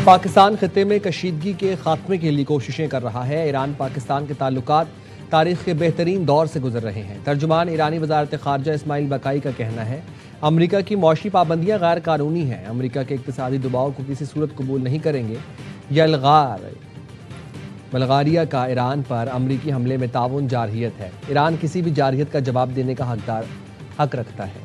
پاکستان خطے میں کشیدگی کے خاتمے کے لیے کوششیں کر رہا ہے۔ ایران پاکستان کے تعلقات تاریخ کے بہترین دور سے گزر رہے ہیں۔ ترجمان ایرانی وزارت خارجہ اسماعیل بقائی کا کہنا ہے امریکہ کی معاشی پابندیاں غیر قانونی ہیں، امریکہ کے اقتصادی دباؤ کو کسی صورت قبول نہیں کریں گے۔ بلغاریہ کا ایران پر امریکی حملے میں تعاون جارحیت ہے۔ ایران کسی بھی جارحیت کا جواب دینے کا حق رکھتا ہے۔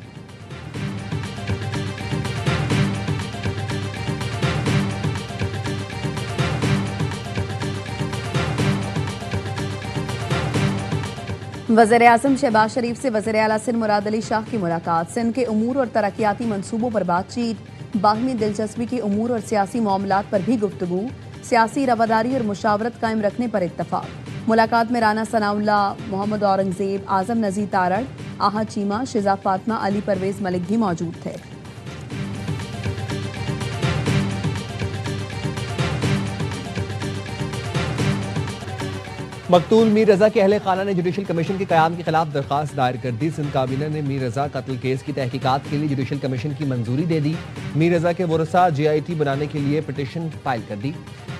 وزیر اعظم شہباز شریف سے وزیر اعلیٰ سندھ مراد علی شاہ کی ملاقات۔ سندھ کے امور اور ترقیاتی منصوبوں پر بات چیت، باہمی دلچسپی کے امور اور سیاسی معاملات پر بھی گفتگو، سیاسی رواداری اور مشاورت قائم رکھنے پر اتفاق۔ ملاقات میں رانا ثناء اللہ، محمد اورنگزیب، اعظم نذیر تارڑ، آہا چیمہ، شہزاد فاطمہ، علی پرویز ملک بھی موجود تھے۔ مقتول میر رضا کے اہل خانہ نے جوڈیشل کمیشن کے قیام کے خلاف درخواست دائر کر دی۔ سندھ کابینہ نے میر رضا قتل کیس کی تحقیقات کے لیے جوڈیشل کمیشن کی منظوری دے دی۔ میر رضا کے ورثاء JIT بنانے کے لیے پٹیشن فائل کر دی۔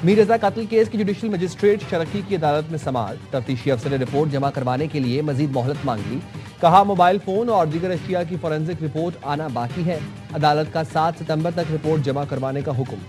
میر رضا قتل کیس کی جوڈیشل مجسٹریٹ شرقی کی عدالت میں سماعت۔ تفتیشی افسر نے رپورٹ جمع کروانے کے لیے مزید مہلت مانگ لی۔ کہا موبائل فون اور دیگر اشیاء کی فورینزک رپورٹ آنا باقی ہے۔ عدالت کا 7 ستمبر تک رپورٹ جمع کروانے کا حکم۔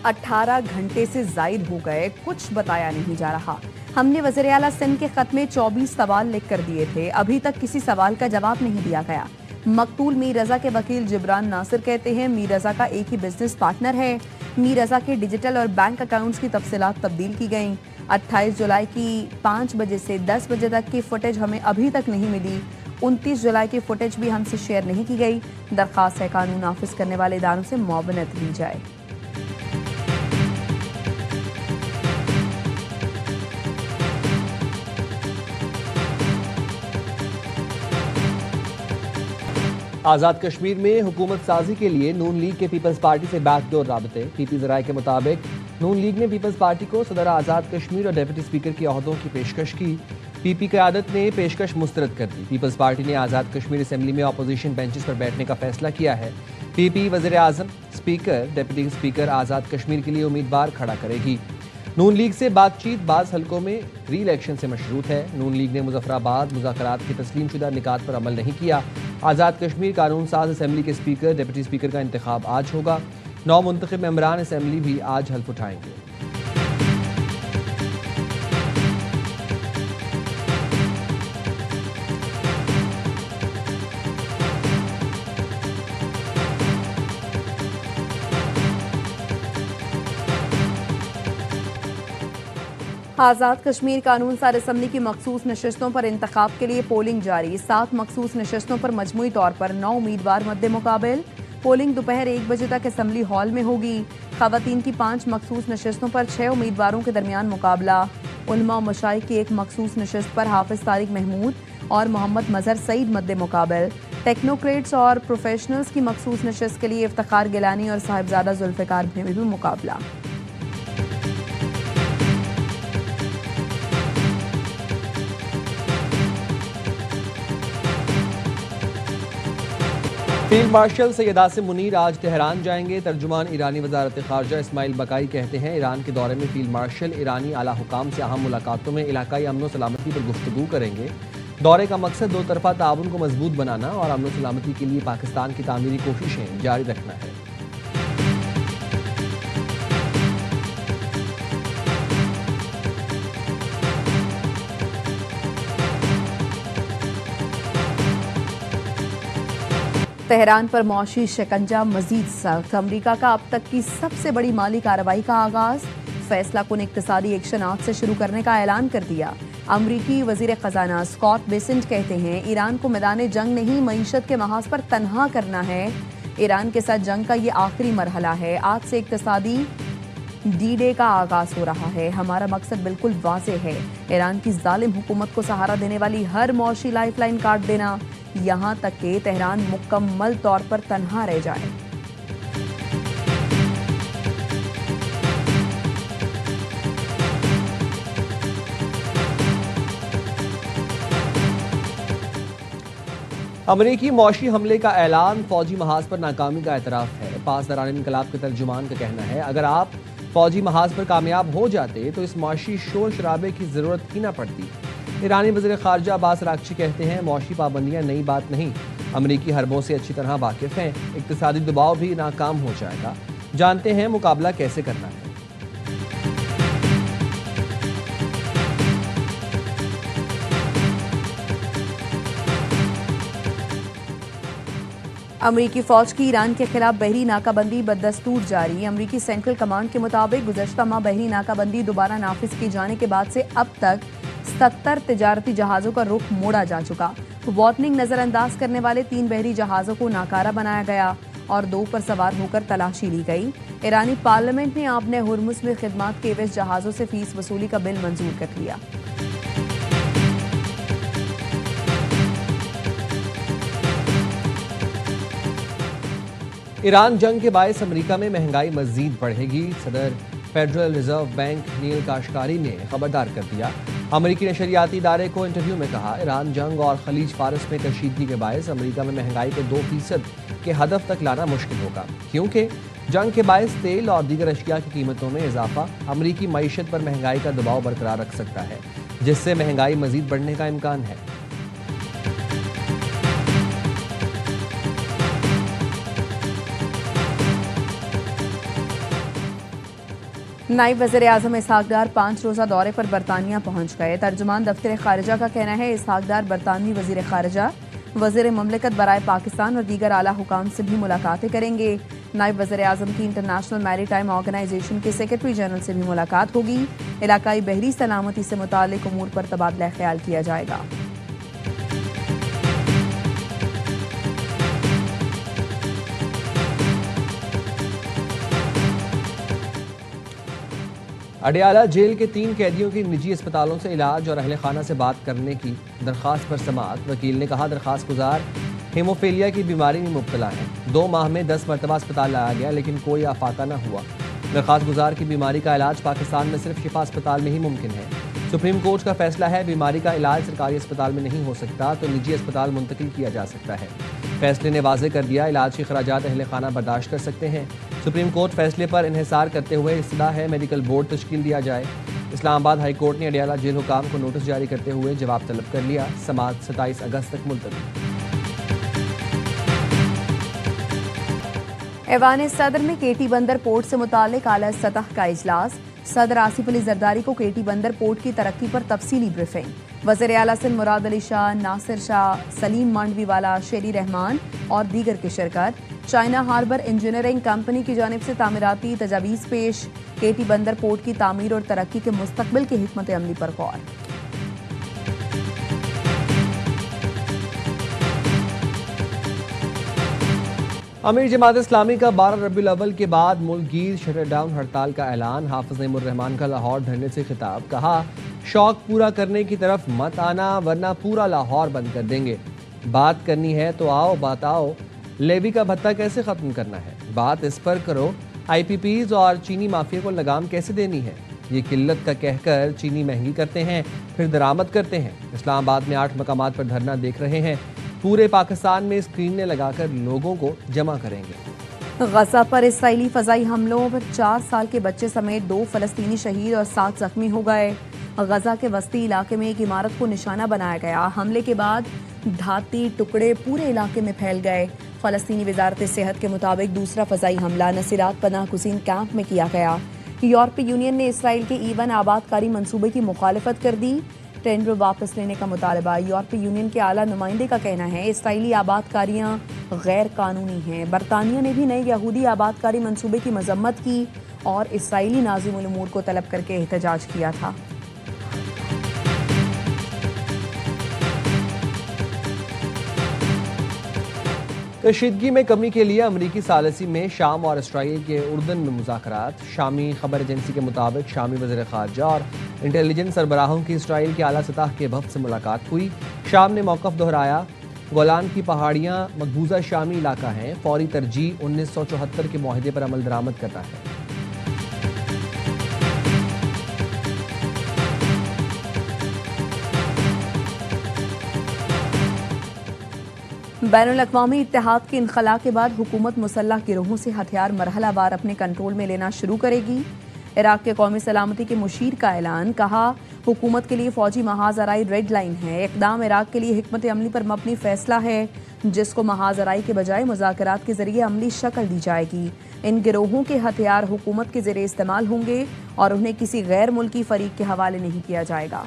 اٹھارہ گھنٹے سے زائد ہو گئے، کچھ بتایا نہیں جا رہا۔ ہم نے وزیر اعلیٰ سندھ کے خط میں 24 سوال لکھ کر دیے تھے، ابھی تک کسی سوال کا جواب نہیں دیا گیا۔ مقتول میر رضا کے وکیل جبران ناصر کہتے ہیں میر رضا کا ایک ہی بزنس پارٹنر ہے۔ میر رضا کے ڈیجیٹل اور بینک اکاؤنٹس کی تفصیلات تبدیل کی گئیں۔ 28 جولائی کی 5 بجے سے 10 بجے تک کی فوٹیج ہمیں ابھی تک نہیں ملی۔ 29 جولائی کی فوٹیج بھی ہم سے شیئر نہیں کی گئی۔ درخواست ہے قانون نافذ کرنے والے اداروں سے معاونت لی جائے۔ آزاد کشمیر میں حکومت سازی کے لیے نون لیگ کے پیپلز پارٹی سے بیک ڈور رابطے۔ پی پی ذرائع کے مطابق نون لیگ نے پیپلز پارٹی کو صدر آزاد کشمیر اور ڈپٹی اسپیکر کے عہدوں کی پیشکش کی۔ پی پی قیادت نے پیشکش مسترد کر دی۔ پیپلز پارٹی نے آزاد کشمیر اسمبلی میں اپوزیشن بینچز پر بیٹھنے کا فیصلہ کیا ہے۔ پی پی وزیر اعظم، speaker, deputy speaker Azad Kashmir کے لیے امیدوار کھڑا کرے گی۔ نون لیگ سے بات چیت بعض حلقوں میں ری الیکشن سے مشروط ہے۔ نون لیگ نے مظفر آباد مذاکرات کے تسلیم شدہ نکات پر عمل نہیں کیا۔ آزاد کشمیر قانون ساز اسمبلی کے اسپیکر، ڈپٹی اسپیکر کا انتخاب آج ہوگا۔ 9 منتخب ممبران اسمبلی بھی آج حلف اٹھائیں گے۔ آزاد کشمیر قانون ساز اسمبلی کی مخصوص نشستوں پر انتخاب کے لیے پولنگ جاری۔ 7 مخصوص نشستوں پر مجموعی طور پر 9 امیدوار مد مقابل۔ پولنگ دوپہر 1 بجے تک اسمبلی ہال میں ہوگی۔ خواتین کی 5 مخصوص نشستوں پر 6 امیدواروں کے درمیان مقابلہ۔ علماء و مشائخ کی 1 مخصوص نشست پر حافظ طارق محمود اور محمد مظہر سعید مد مقابل۔ ٹیکنوکریٹس اور پروفیشنلز کی مخصوص نشست کے لیے افتخار گیلانی اور صاحبزادہ ذوالفقار میں بھی مقابلہ۔ فیلڈ مارشل سید عاصم منیر آج تہران جائیں گے۔ ترجمان ایرانی وزارت خارجہ اسماعیل بقائی کہتے ہیں ایران کے دورے میں فیلڈ مارشل ایرانی اعلیٰ حکام سے اہم ملاقاتوں میں علاقائی امن و سلامتی پر گفتگو کریں گے۔ دورے کا مقصد 2 طرفہ تعاون کو مضبوط بنانا اور امن و سلامتی کے لیے پاکستان کی تعمیری کوششیں جاری رکھنا ہے۔ تہران پر معاشی شکنجہ مزید سخت۔ امریکہ کا اب تک کی سب سے بڑی مالی کارروائی کا آغاز۔ فیصلہ کن اقتصادی ایکشن آج سے شروع کرنے کا اعلان کر دیا۔ امریکی وزیر خزانہ اسکاٹ بیسنٹ کہتے ہیں ایران کو میدان جنگ نہیں، معیشت کے محاذ پر تنہا کرنا ہے۔ ایران کے ساتھ جنگ کا یہ آخری مرحلہ ہے۔ آج سے اقتصادی ڈی ڈے کا آغاز ہو رہا ہے۔ ہمارا مقصد بالکل واضح ہے، ایران کی ظالم حکومت کو سہارا دینے والی ہر معاشی لائف لائن کاٹ دینا۔ یہاں تک کہ تہران مکمل طور پر تنہا رہ جائے۔ امریکی معاشی حملے کا اعلان فوجی محاذ پر ناکامی کا اعتراف ہے۔ پاسداران انقلاب کے ترجمان کا کہنا ہے اگر آپ فوجی محاذ پر کامیاب ہو جاتے تو اس معاشی شور شرابے کی ضرورت ہی نہ پڑتی۔ ایرانی وزیر خارجہ عباس اراغچی کہتے ہیں معاشی پابندیاں نئی بات نہیں، امریکی حربوں سے اچھی طرح واقف ہیں، اقتصادی دباؤ بھی ناکام ہو جائے گا، جانتے ہیں مقابلہ کیسے کرنا ہے۔ امریکی فوج کی ایران کے خلاف بحری ناکہ بندی بدستور جاری۔ امریکی سینٹرل کمانڈ کے مطابق گزشتہ ماہ بحری ناکہ بندی دوبارہ نافذ کیے جانے کے بعد سے اب تک 70 تجارتی جہازوں کا رخ موڑا جا چکا۔ وارننگ نظر انداز کرنے والے 3 بحری جہازوں کو ناکارہ بنایا گیا اور 2 پر سوار ہو کر تلاشی لی گئی۔ ایرانی پارلیمنٹ نے آبِ ہرمز میں خدمات کے عوض جہازوں سے فیس وصولی کا بل منظور کر لیا۔ ایران جنگ کے باعث امریکہ میں مہنگائی مزید بڑھے گی، صدر فیڈرل ریزرو بینک نیل کاشکاری نے خبردار کر دیا۔ امریکی نشریاتی ادارے کو انٹرویو میں کہا ایران جنگ اور خلیج فارس میں کشیدگی کے باعث امریکہ میں مہنگائی کو 2% کے ہدف تک لانا مشکل ہوگا، کیونکہ جنگ کے باعث تیل اور دیگر اشیاء کی قیمتوں میں اضافہ امریکی معیشت پر مہنگائی کا دباؤ برقرار رکھ سکتا ہے، جس سے مہنگائی مزید بڑھنے کا امکان ہے۔ نائب وزیر اعظم اسحاق ڈار 5 روزہ دورے پر برطانیہ پہنچ گئے۔ ترجمان دفتر خارجہ کا کہنا ہے اسحاق ڈار برطانوی وزیر خارجہ، وزیر مملکت برائے پاکستان اور دیگر اعلیٰ حکام سے بھی ملاقاتیں کریں گے۔ نائب وزیر اعظم کی انٹرنیشنل میری ٹائم آرگنائزیشن کے سیکرٹری جنرل سے بھی ملاقات ہوگی۔ علاقائی بحری سلامتی سے متعلق امور پر تبادلہ خیال کیا جائے گا۔ اڈیالہ جیل کے 3 قیدیوں کی نجی اسپتالوں سے علاج اور اہل خانہ سے بات کرنے کی درخواست پر سماعت۔ وکیل نے کہا درخواست گزار ہیموفیلیا کی بیماری میں مبتلا ہیں، 2 ماہ میں 10 مرتبہ اسپتال لایا گیا لیکن کوئی افاقہ نہ ہوا۔ درخواست گزار کی بیماری کا علاج پاکستان میں صرف شفا اسپتال میں ہی ممکن ہے۔ سپریم کورٹ کا فیصلہ ہے بیماری کا علاج سرکاری اسپتال میں نہیں ہو سکتا تو نجی اسپتال منتقل کیا جا سکتا ہے۔ فیصلے نے واضح کر دیا علاج کے اخراجات اہل خانہ برداشت کر سکتے ہیں۔ سپریم کورٹ فیصلے پر انحصار کرتے ہوئے استدعا ہے میڈیکل بورڈ تشکیل دیا جائے۔ اسلام آباد ہائی کورٹ نے اڈیالہ جیل حکام کو نوٹس جاری کرتے ہوئے جواب طلب کر لیا۔ سماعت 27 اگست تک ملتوی۔ ایوان صدر میں کے ٹی بندر پورٹ سے متعلق اعلیٰ سطح کا اجلاس۔ صدر آصف علی زرداری کو کے ٹی بندر پورٹ کی ترقی پر تفصیلی بریفنگ۔ وزیر اعلیٰ سندھ مراد علی شاہ، ناصر شاہ، سلیم مانڈوی والا، شیری رحمان اور دیگر کی شرکت۔ چائنا ہاربر انجینئرنگ کمپنی کی جانب سے تعمیراتی تجاویز پیش۔ کے ٹی بندر پورٹ کی تعمیر اور ترقی کے مستقبل کی حکمت عملی پر غور۔ امیر جماعت اسلامی کا 12 ربیع الاول کے بعد ملک گیر شٹر ڈاؤن ہڑتال کا اعلان۔ حافظ نعیم الرحمان کا لاہور دھرنے سے خطاب، کہا شوق پورا کرنے کی طرف مت آنا ورنہ پورا لاہور بند کر دیں گے۔ بات کرنی ہے تو آؤ بتاؤ لیوی کا بھتہ کیسے ختم کرنا ہے، بات اس پر کرو آئی پی پیز اور چینی مافیا کو لگام کیسے دینی ہے۔ یہ قلت کا کہہ کر چینی مہنگی کرتے ہیں پھر درآمد کرتے ہیں۔ اسلام آباد میں 8 مقامات پر دھرنا دیکھ رہے ہیں، پورے پاکستان میں اسکرینیں لگا کر لوگوں کو جمع کریں گے۔ غزہ پر اسرائیلی فضائی حملوں پر 4 سال کے بچے سمیت 2 فلسطینی شہید اور 7 زخمی ہو گئے۔ غزہ کے وسطی علاقے میں ایک عمارت کو نشانہ بنایا گیا۔ حملے کے بعد دھاتی ٹکڑے پورے علاقے میں پھیل گئے۔ فلسطینی وزارت صحت کے مطابق دوسرا فضائی حملہ نصیرات پناہ گزین کیمپ میں کیا گیا۔ یورپی یونین نے اسرائیل کے ایون آباد کاری منصوبے کی مخالفت کر دی۔ ٹینڈر واپس لینے کا مطالبہ۔ یورپی یونین کے اعلیٰ نمائندے کا کہنا ہے اسرائیلی آباد کاریاں غیر قانونی ہیں۔ برطانیہ نے بھی نئے یہودی آباد کاری منصوبے کی مذمت کی اور اسرائیلی ناظم الامور کو طلب کر کے احتجاج کیا تھا۔ کشیدگی میں کمی کے لیے امریکی ثالثی میں شام اور اسرائیل کے اردن میں مذاکرات۔ شامی خبر ایجنسی کے مطابق شامی وزیر خارجہ اور انٹیلیجنس سربراہوں کی اسرائیل کے اعلیٰ سطح کے وفد سے ملاقات ہوئی۔ شام نے موقف دہرایا گولان کی پہاڑیاں مقبوضہ شامی علاقہ ہیں، فوری ترجیح 1974 کے معاہدے پر عمل درآمد کرنا ہے۔ بین الاقوامی اتحاد کے انخلاء کے بعد حکومت مسلح گروہوں سے ہتھیار مرحلہ وار اپنے کنٹرول میں لینا شروع کرے گی۔ عراق کے قومی سلامتی کے مشیر کا اعلان، کہا حکومت کے لیے فوجی محاذ آرائی ریڈ لائن ہے، اقدام عراق کے لیے حکمت عملی پر مبنی فیصلہ ہے جس کو محاذ آرائی کے بجائے مذاکرات کے ذریعے عملی شکل دی جائے گی۔ ان گروہوں کے ہتھیار حکومت کے زیر استعمال ہوں گے اور انہیں کسی غیر ملکی فریق کے حوالے نہیں کیا جائے گا۔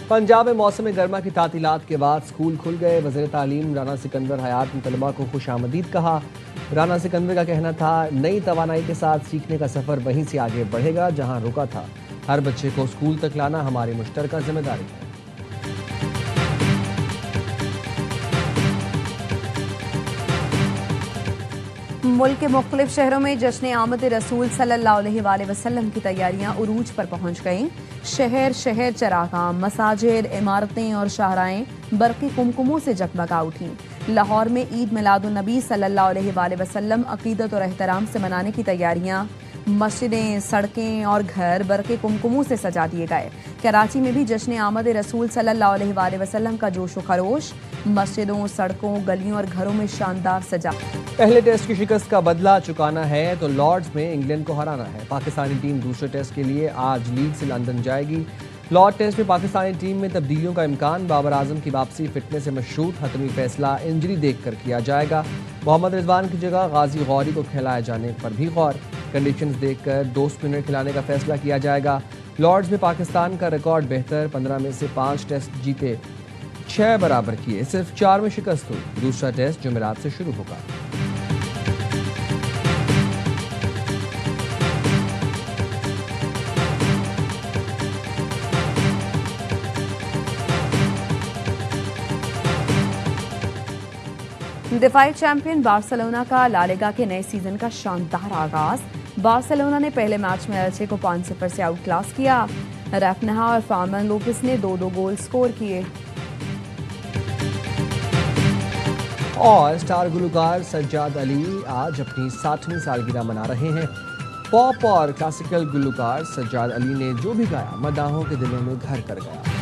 پنجاب میں موسم گرما کی تعطیلات کے بعد سکول کھل گئے۔ وزیر تعلیم رانا سکندر حیات نے طلباء کو خوش آمدید کہا۔ رانا سکندر کا کہنا تھا، نئی توانائی کے ساتھ سیکھنے کا سفر وہیں سے آگے بڑھے گا جہاں رکا تھا۔ ہر بچے کو سکول تک لانا ہماری مشترکہ ذمہ داری ہے۔ ملک کے مختلف شہروں میں جشن آمد رسول صلی اللہ علیہ وآلہ وسلم کی تیاریاں عروج پر پہنچ گئیں۔ شہر شہر چراغاں، مساجد، عمارتیں اور شاہراہیں برقی کمکموں سے جگمگا اٹھیں۔ لاہور میں عید میلاد النبی صلی اللہ علیہ وآلہ وسلم عقیدت اور احترام سے منانے کی تیاریاں، مسجدیں، سڑکیں اور گھر برقی کمکموں سے سجا دیے گئے۔ کراچی میں بھی جشن آمد رسول صلی اللہ علیہ وآلہ وسلم کا جوش و خروش مسجدوں، سڑکوں، گلیوں اور گھروں میں شاندار سجا۔ پہلے ٹیسٹ کی شکست کا بدلہ چکانا ہے تو لارڈز میں انگلینڈ کو ہرانا ہے۔ پاکستانی ٹیم دوسرے ٹیسٹ کے لیے آج لیڈ سے لندن جائے گی۔ لارڈ ٹیسٹ میں پاکستانی ٹیم میں تبدیلیوں کا امکان، بابر اعظم کی واپسی فٹنس سے مشروط، حتمی فیصلہ انجری دیکھ کر کیا جائے گا۔ محمد رضوان کی جگہ غازی غوری کو کھلائے جانے پر بھی غور، کنڈیشنز دیکھ کر 2 اسپنر کھلانے کا فیصلہ کیا جائے گا۔ لارڈز میں پاکستان کا ریکارڈ بہتر، 15 میں سے 5 ٹیسٹ جیتے، 6 برابر کیے، صرف 4 میں شکست ہوئی۔ دوسرا ٹیسٹ جمعرات سے شروع ہوگا۔ دفاعی چیمپئن بارسلونا کا لا لیگا کے نئے سیزن کا شاندار آغاز۔ بارسلونا نے پہلے میچ میں ایلچے کو 5-0 سے آؤٹ کلاس کیا۔ رافنہا اور فارمین لوپس نے 2-2 گول سکور کیے۔ اور سٹار گلوکار سجاد علی آج اپنی 60ویں سالگرہ منا رہے ہیں۔ پاپ اور کلاسیکل گلوکار سجاد علی نے جو بھی گایا مداحوں کے دلوں میں گھر کر گیا۔